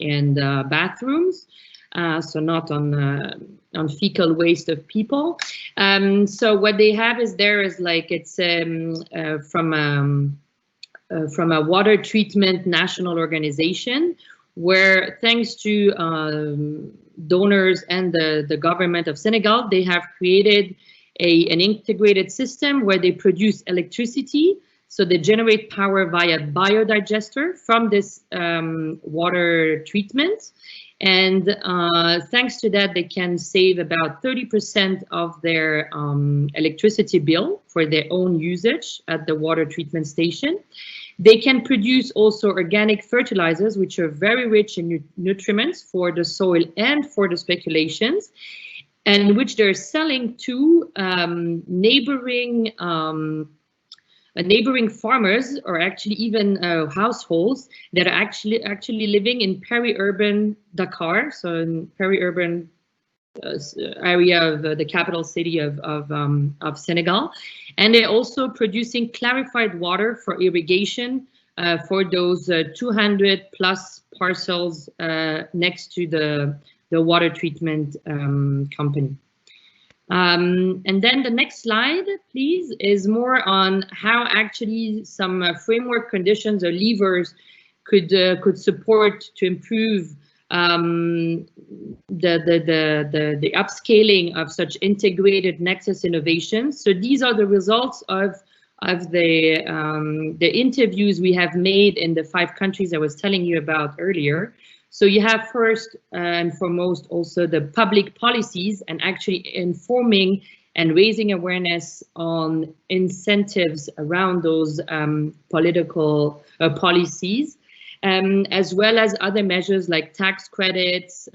and bathrooms. So not on fecal waste of people. So what they have is it's from a water treatment national organization, where thanks to donors and the government of Senegal, they have created an integrated system where they produce electricity. So they generate power via biodigester from this water treatment. And thanks to that, they can save about 30% of their electricity bill for their own usage at the water treatment station. They can produce also organic fertilizers, which are very rich in nutriments for the soil and for the speculations, and which they're selling to neighboring farmers, or actually even households that are actually living in peri-urban Dakar, so in peri-urban area of the capital city of Senegal. And they're also producing clarified water for irrigation for those 200 plus parcels next to the water treatment company. And then the next slide, please, is more on how actually some framework conditions or levers could support to improve the upscaling of such integrated nexus innovations. So these are the results of the interviews we have made in the 5 countries I was telling you about earlier. So you have first and foremost also the public policies, and actually informing and raising awareness on incentives around those political policies, as well as other measures like tax credits,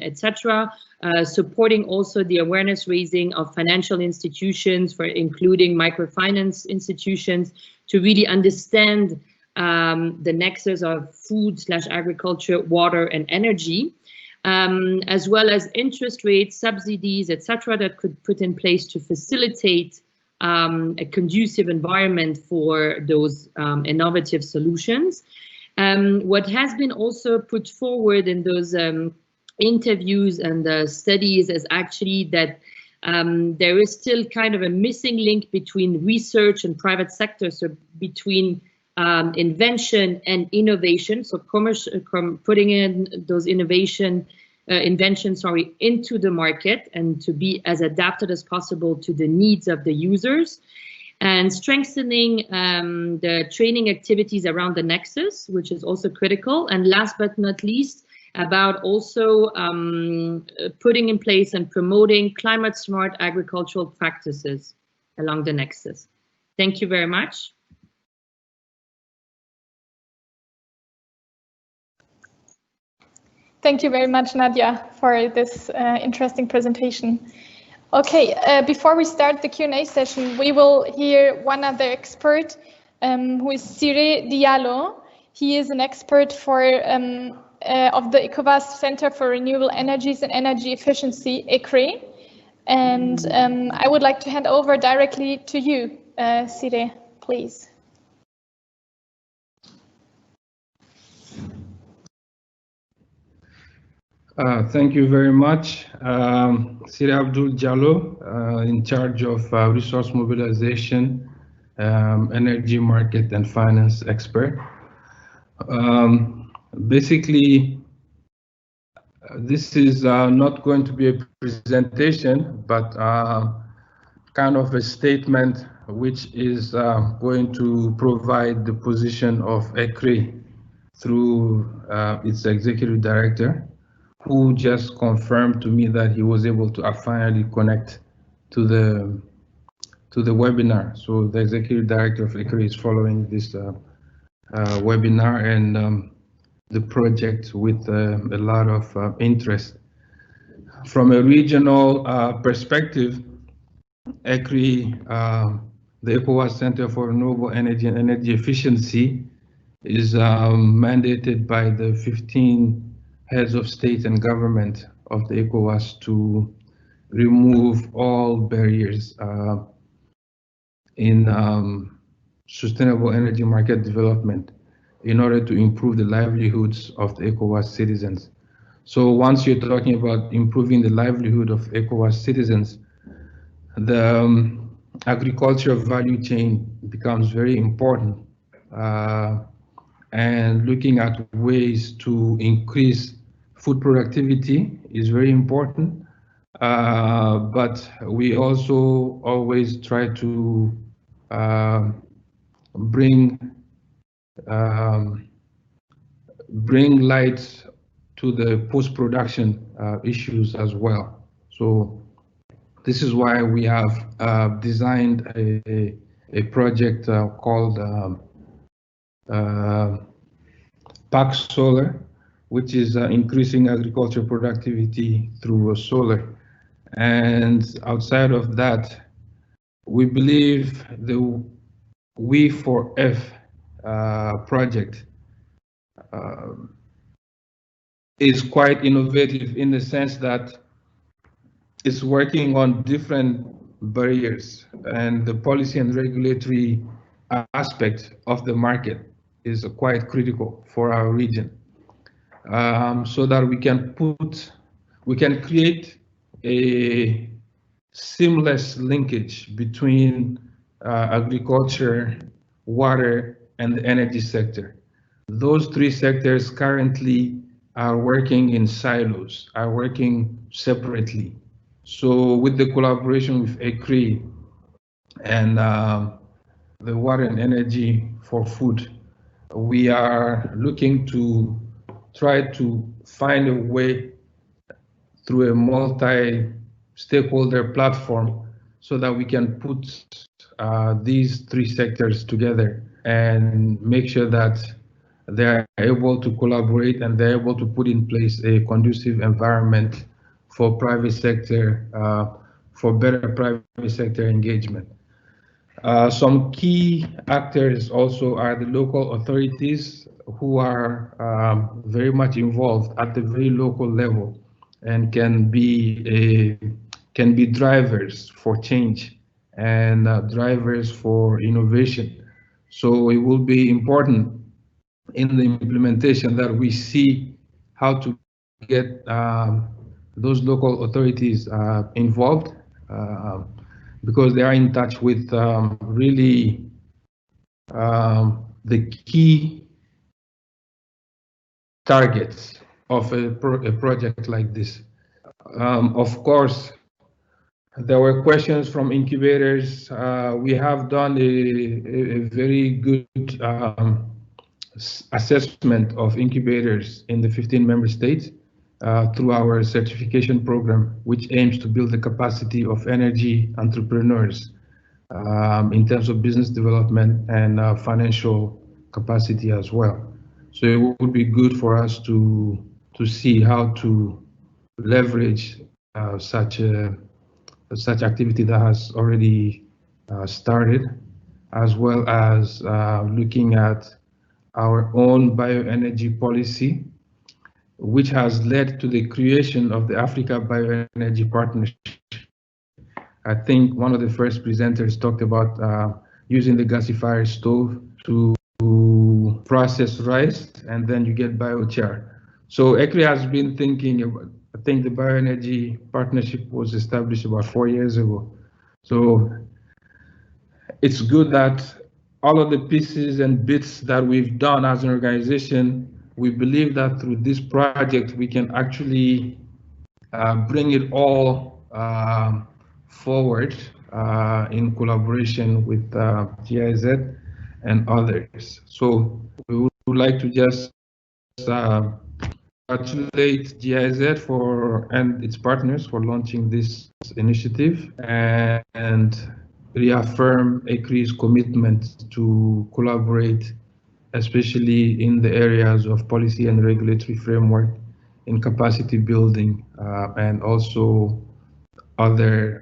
etc., supporting also the awareness raising of financial institutions, for including microfinance institutions, to really understand the nexus of food / agriculture, water and energy, as well as interest rates, subsidies, etc., that could put in place to facilitate a conducive environment for those innovative solutions. What has been also put forward in those interviews and studies is actually that there is still kind of a missing link between research and private sector, so between invention and innovation, so putting in those inventions into the market and to be as adapted as possible to the needs of the users, and strengthening the training activities around the nexus, which is also critical. And last but not least, about also putting in place and promoting climate smart agricultural practices along the nexus. Thank you very much. Thank you very much, Nadia, for this interesting presentation. Okay, before we start the Q&A session, we will hear one other expert, who is Siré Diallo. He is an expert for of the ECOWAS Center for Renewable Energies and Energy Efficiency, ECRE. And I would like to hand over directly to you, Siré, please. Thank you very much. Siré Abdul Diallo, in charge of resource mobilization, energy market and finance expert. Basically, this is not going to be a presentation, but kind of a statement which is going to provide the position of ECRE through its executive director, who just confirmed to me that he was able to finally connect to the webinar. So the executive director of ECRE is following this webinar and the project with a lot of interest. From a regional perspective, ECRE, the ECOWAS Center for Renewable Energy and Energy Efficiency, is mandated by the 15 heads of state and government of the ECOWAS to remove all barriers in sustainable energy market development in order to improve the livelihoods of the ECOWAS citizens. So once you're talking about improving the livelihood of ECOWAS citizens, the agriculture value chain becomes very important, and looking at ways to increase food productivity is very important, but we also always try to bring light to the post-production issues as well. So this is why we have designed a project called PAC Solar, which is increasing agriculture productivity through solar. And outside of that, we believe the We4F project is quite innovative in the sense that it's working on different barriers, and the policy and regulatory aspect of the market is quite critical for our region, so that we can create a seamless linkage between agriculture, water, and the energy sector. Those three sectors currently are working in silos, are working separately. So with the collaboration with ECRE and the water and energy for food, we are looking to try to find a way through a multi-stakeholder platform so that we can put these three sectors together and make sure that they're able to collaborate and they're able to put in place a conducive environment for private sector, for better private sector engagement. Some key actors also are the local authorities who are very much involved at the very local level and can be drivers for change and drivers for innovation. So it will be important in the implementation that we see how to get those local authorities involved, because they are in touch with really the key targets of a project like this. Of course, there were questions from incubators. We have done a very good assessment of incubators in the 15 member states through our certification program, which aims to build the capacity of energy entrepreneurs in terms of business development and financial capacity as well. So it would be good for us to see how to leverage such activity that has already started, as well as looking at our own bioenergy policy, which has led to the creation of the Africa Bioenergy Partnership. I think one of the first presenters talked about using the gasifier stove to process rice, and then you get biochar. So ECRI has been thinking about, I think the bioenergy partnership was established about 4 years ago. So it's good that all of the pieces and bits that we've done as an organization, we believe that through this project, we can actually bring it all forward in collaboration with GIZ and others. So we would like to just congratulate GIZ and its partners for launching this initiative and reaffirm ECRI's commitment to collaborate, especially in the areas of policy and regulatory framework, in capacity building, and also other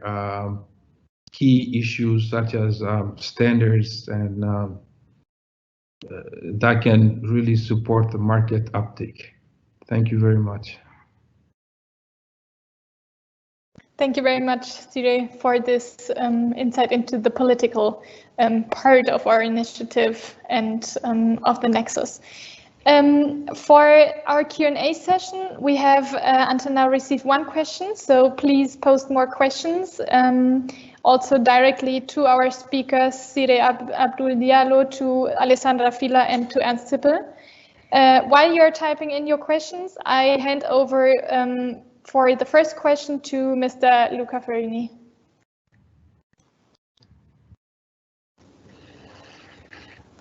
key issues such as standards and that can really support the market uptake. Thank you very much. Thank you very much, Sire, for this insight into the political part of our initiative and of the Nexus. For our Q&A session, we have until now received one question, so please post more questions, also directly to our speakers, Sire Abdul Diallo, to Alessandra Fila, and to Ernst Zippel. While you're typing in your questions, I hand over for the first question to Mr. Luca Ferrini.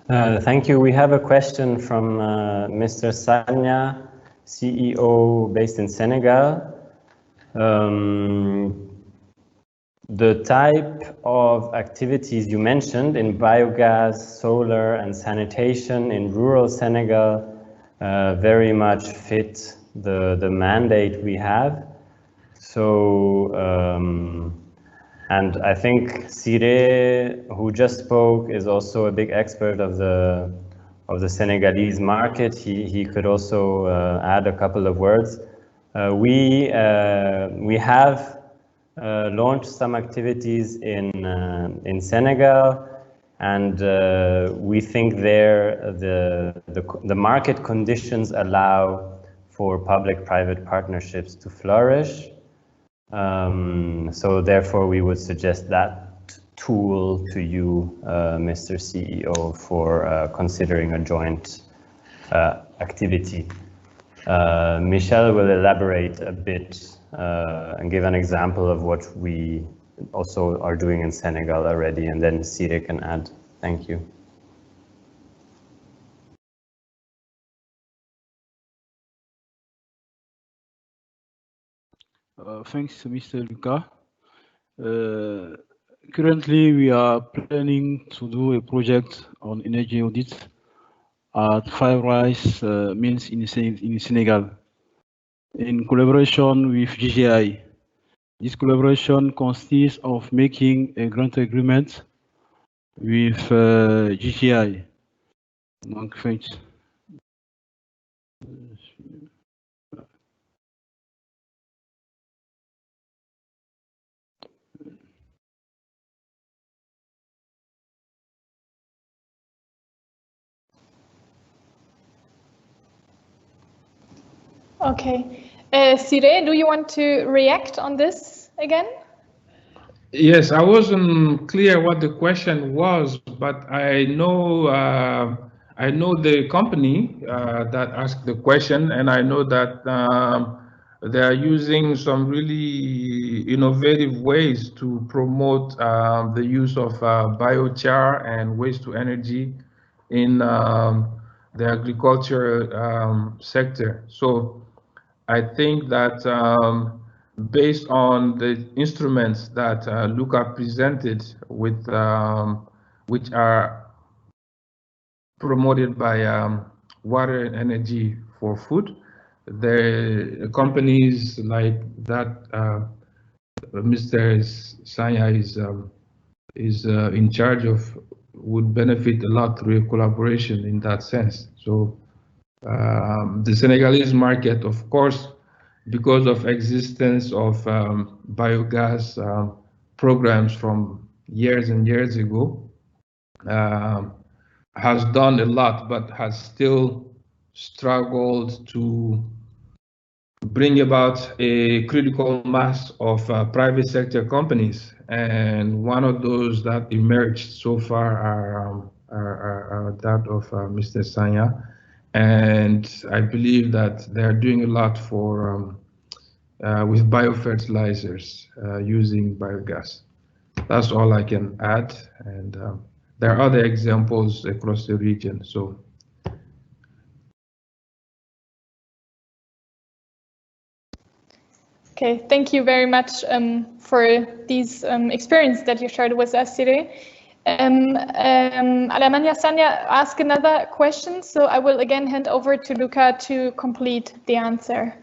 Thank you. We have a question from Mr. Sanya, CEO based in Senegal. The type of activities you mentioned in biogas, solar, and sanitation in rural Senegal very much fit the mandate we have. So, and I think Sire, who just spoke, is also a big expert of the Senegalese market. He could also add a couple of words. We have launched some activities in Senegal, and we think there the market conditions allow for public-private partnerships to flourish. So therefore, we would suggest that tool to you, Mr. CEO, for considering a joint activity. Michel will elaborate a bit and give an example of what we also are doing in Senegal already, and then Sire can add. Thank you. Thanks, Mr. Luca. Currently, we are planning to do a project on energy audit at 5 rice mills in Senegal, in collaboration with GGI. This collaboration consists of making a grant agreement with GTI. Donc, thanks. Okay. Sire, do you want to react on this again? Yes, I wasn't clear what the question was, but I know the company that asked the question, and I know that they are using some really innovative ways to promote the use of biochar and waste to energy in the agriculture sector. So I think that based on the instruments that Luca presented, with which are promoted by Water and Energy for Food, the companies like that Mr. Sanya is in charge of would benefit a lot through a collaboration in that sense. So the Senegalese market, of course, because of existence of biogas programs from years and years ago, has done a lot, but has still struggled to bring about a critical mass of private sector companies. And one of those that emerged so far are that of Mr. Sanya. And I believe that they are doing a lot for with biofertilizers using biogas. That's all I can add. And there are other examples across the region. So. Okay, thank you very much for these experience that you shared with us today. Alamanya Sanya asked another question, so I will again hand over to Luca to complete the answer.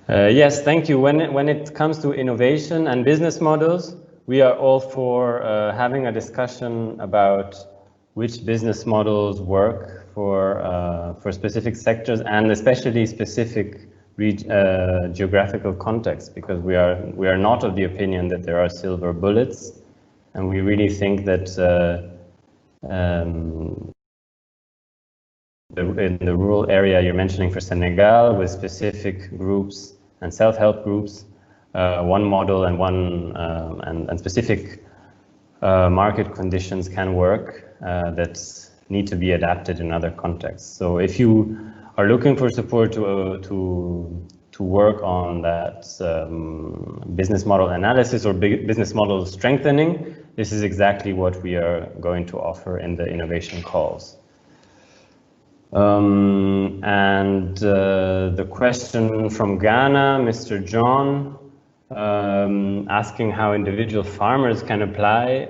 Yes, thank you. When it comes to innovation and business models, we are all for having a discussion about which business models work for specific sectors and especially specific geographical contexts, because we are not of the opinion that there are silver bullets, and we really think that in the rural area you're mentioning for Senegal, with specific groups and self-help groups, one model and and specific market conditions can work that need to be adapted in other contexts. So if you are looking for support to work on that business model analysis or business model strengthening, this is exactly what we are going to offer in the innovation calls. And the question from Ghana, Mr. John, asking how individual farmers can apply.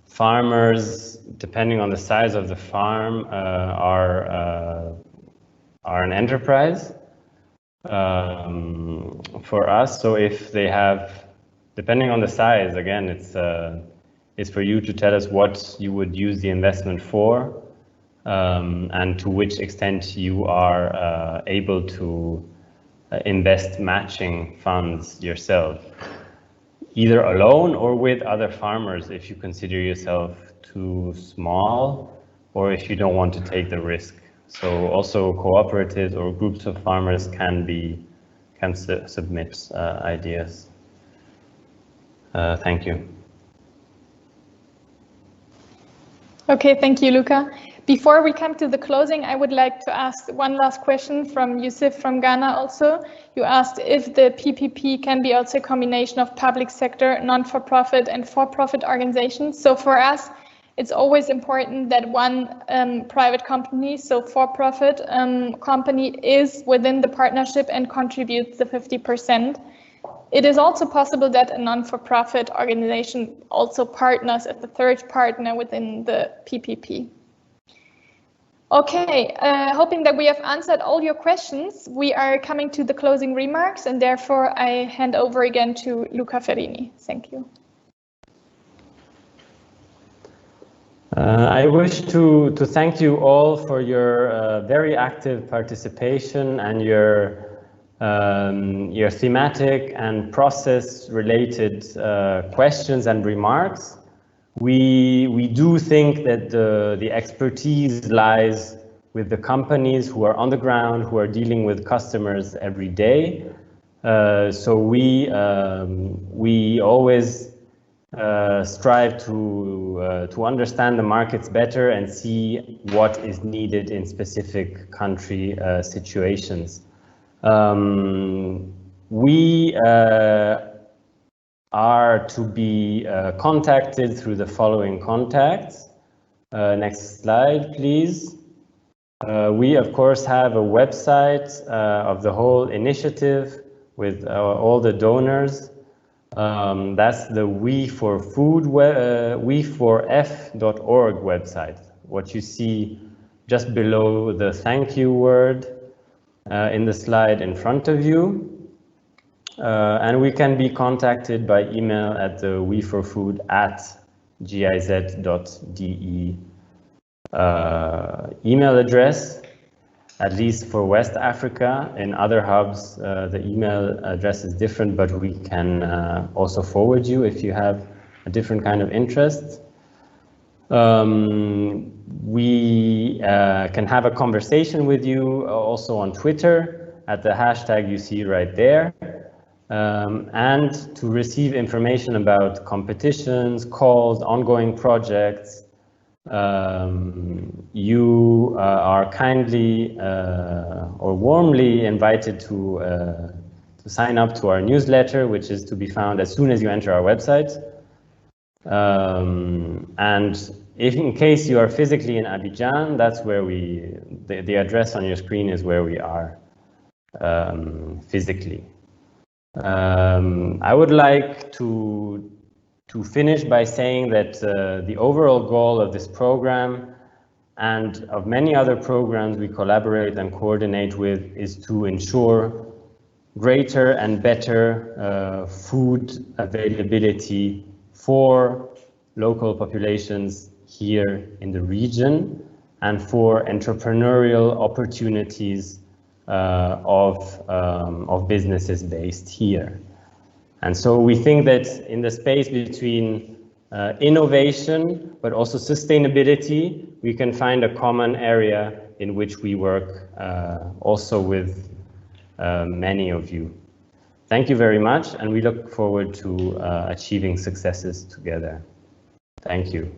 Farmers, depending on the size of the farm, are an enterprise for us. So if they have, depending on the size, again, it's for you to tell us what you would use the investment for, and to which extent you are able to invest matching funds yourself, either alone or with other farmers if you consider yourself too small or if you don't want to take the risk. So also cooperatives or groups of farmers can submit ideas. Thank you. Okay, thank you, Luca. Before we come to the closing, I would like to ask one last question from Yusuf from Ghana also. You asked if the PPP can be also a combination of public sector, non-for-profit and for-profit organizations. So for us, it's always important that one private company, so for-profit company, is within the partnership and contributes the 50%. It is also possible that a non-for-profit organization also partners as the third partner within the PPP. Okay, hoping that we have answered all your questions. We are coming to the closing remarks, and therefore I hand over again to Luca Ferrini. Thank you. I wish to thank you all for your very active participation and your thematic and process-related questions and remarks. We do think that the expertise lies with the companies who are on the ground, who are dealing with customers every day. So we always strive to understand the markets better and see what is needed in specific country situations. We are to be contacted through the following contacts. Next slide, please. We, of course, have a website of the whole initiative with all the donors. That's the we4f.org website. What you see just below the thank you word in the slide in front of you. And we can be contacted by email at the we4food@giz.de email address, at least for West Africa. In other hubs, the email address is different, but we can also forward you if you have a different kind of interest. We can have a conversation with you also on Twitter at the hashtag you see right there. And to receive information about competitions, calls, ongoing projects, you are kindly or warmly invited to sign up to our newsletter, which is to be found as soon as you enter our website. And if in case you are physically in Abidjan, that's where the address on your screen is where we are physically. I would like to finish by saying that the overall goal of this program and of many other programs we collaborate and coordinate with is to ensure greater and better food availability for local populations here in the region and for entrepreneurial opportunities of businesses based here. And so we think that in the space between innovation, but also sustainability, we can find a common area in which we work also with many of you. Thank you very much, and we look forward to achieving successes together. Thank you.